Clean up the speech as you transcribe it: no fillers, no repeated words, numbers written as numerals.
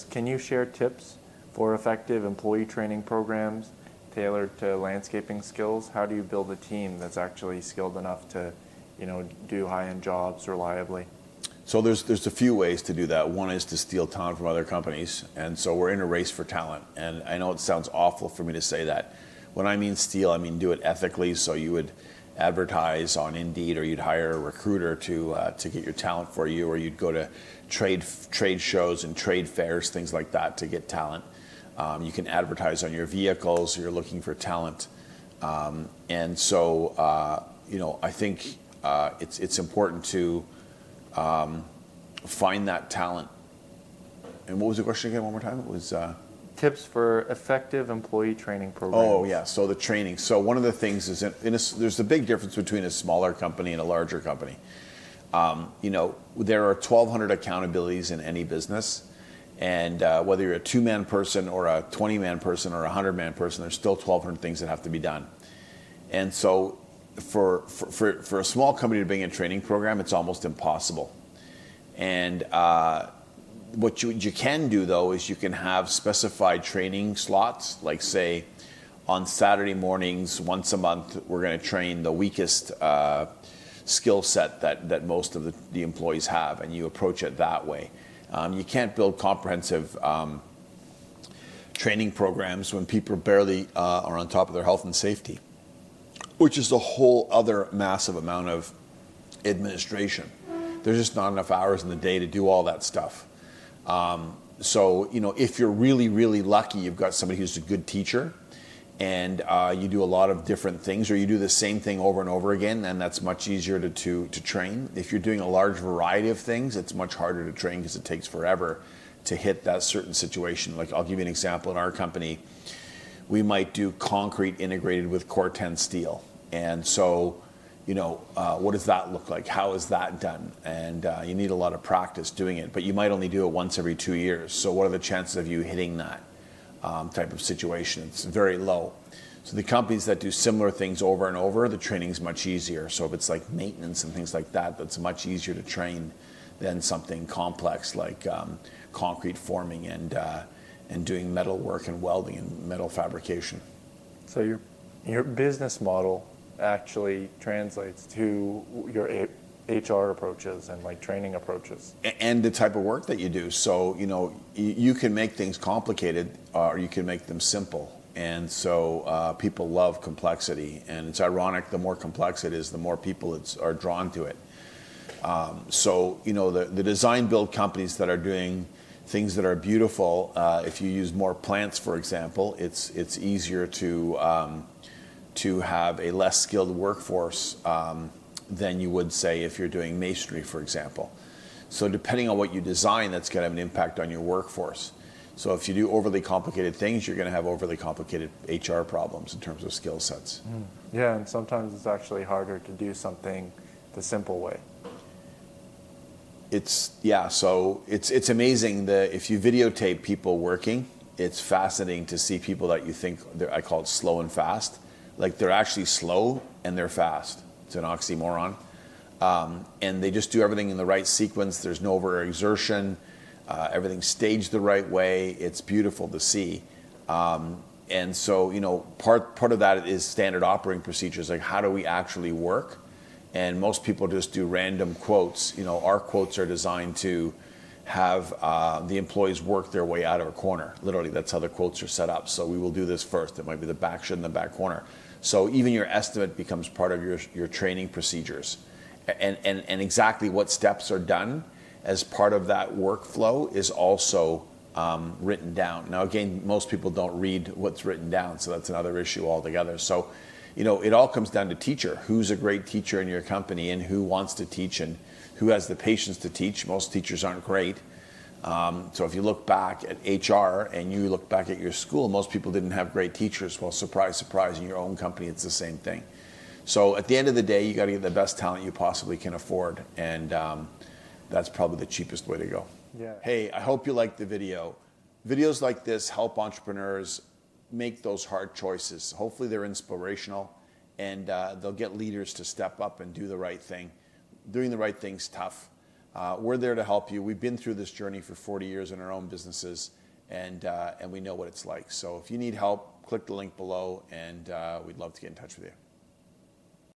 Can you share tips for effective employee training programs tailored to landscaping skills? How do you build a team that's actually skilled enough to, do high-end jobs reliably? So there's a few ways to do that. One is to steal talent from other companies, and so we're in a race for talent. And I know it sounds awful for me to say that. When I mean steal, I mean do it ethically. So you would advertise on Indeed, or you'd hire a recruiter to get your talent for you, or you'd go to trade shows and trade fairs, things like that, to get talent. You can advertise on your vehicles. You're looking for talent, and so I think it's important to find that talent. And what was the question again? One more time. It was tips for effective employee traiing programs. Oh yeah, so the training. So one of the things is there's a big difference between a smaller company and a larger company. There are 1,200 accountabilities in any business, and whether you're a 2-man person or a 20-man person or a 100-man person, there's still 1,200 things that have to be done. And so for a small company to bring a training program, it's almost impossible. And what you can do, though, is you can have specified training slots, like say on Saturday mornings once a month we're going to train the weakest skill set that most of the employees have, and you approach it that way. You can't build comprehensive training programs when people barely are on top of their health and safety, which is a whole other massive amount of administration. There's just not enough hours in the day to do all that stuff. So if you're really, really lucky, you've got somebody who's a good teacher, and you do a lot of different things, or you do the same thing over and over again, and that's much easier to train. If you're doing a large variety of things, it's much harder to train because it takes forever to hit that certain situation. Like, I'll give you an example. In our company, we might do concrete integrated with Core-10 steel. And so, what does that look like? How is that done? And you need a lot of practice doing it, but you might only do it once every 2 years. So what are the chances of you hitting that type of situation? It's very low. So the companies that do similar things over and over, the training's much easier. So if it's like maintenance and things like that, that's much easier to train than something complex like concrete forming and doing metal work and welding and metal fabrication. So your business model actually translates to your HR approaches and like training approaches. And the type of work that you do. So, you can make things complicated, or you can make them simple. And so people love complexity. And it's ironic, the more complex it is, the more people are drawn to it. The design build companies that are doing things that are beautiful, if you use more plants, for example, it's easier to have a less skilled workforce than you would, say, if you're doing masonry, for example. So depending on what you design, that's going to have an impact on your workforce. So if you do overly complicated things, you're going to have overly complicated HR problems in terms of skill sets. Yeah, and sometimes it's actually harder to do something the simple way. So it's amazing that if you videotape people working, it's fascinating to see people that you think, I call it slow and fast. Like, they're actually slow and they're fast. It's an oxymoron. And they just do everything in the right sequence. There's no overexertion. Everything's staged the right way. It's beautiful to see. And so, part of that is standard operating procedures. Like, how do we actually work? And most people just do random quotes. Our quotes are designed to have the employees work their way out of a corner. Literally, that's how the quotes are set up. So we will do this first. It might be the back shed in the back corner. So even your estimate becomes part of your training procedures. And exactly what steps are done as part of that workflow is also written down. Now, again, most people don't read what's written down, so that's another issue altogether. So, it all comes down to teacher. Who's a great teacher in your company, and who wants to teach, and who has the patience to teach? Most teachers aren't great. So if you look back at HR and you look back at your school, most people didn't have great teachers. Well, surprise, surprise, in your own company, it's the same thing. So at the end of the day, you got to get the best talent you possibly can afford. And that's probably the cheapest way to go. Yeah. Hey, I hope you liked the video. Videos like this help entrepreneurs make those hard choices. Hopefully they're inspirational, and they'll get leaders to step up and do the right thing. Doing the right thing's tough. We're there to help you. We've been through this journey for 40 years in our own businesses, and we know what it's like. So if you need help, click the link below, and we'd love to get in touch with you.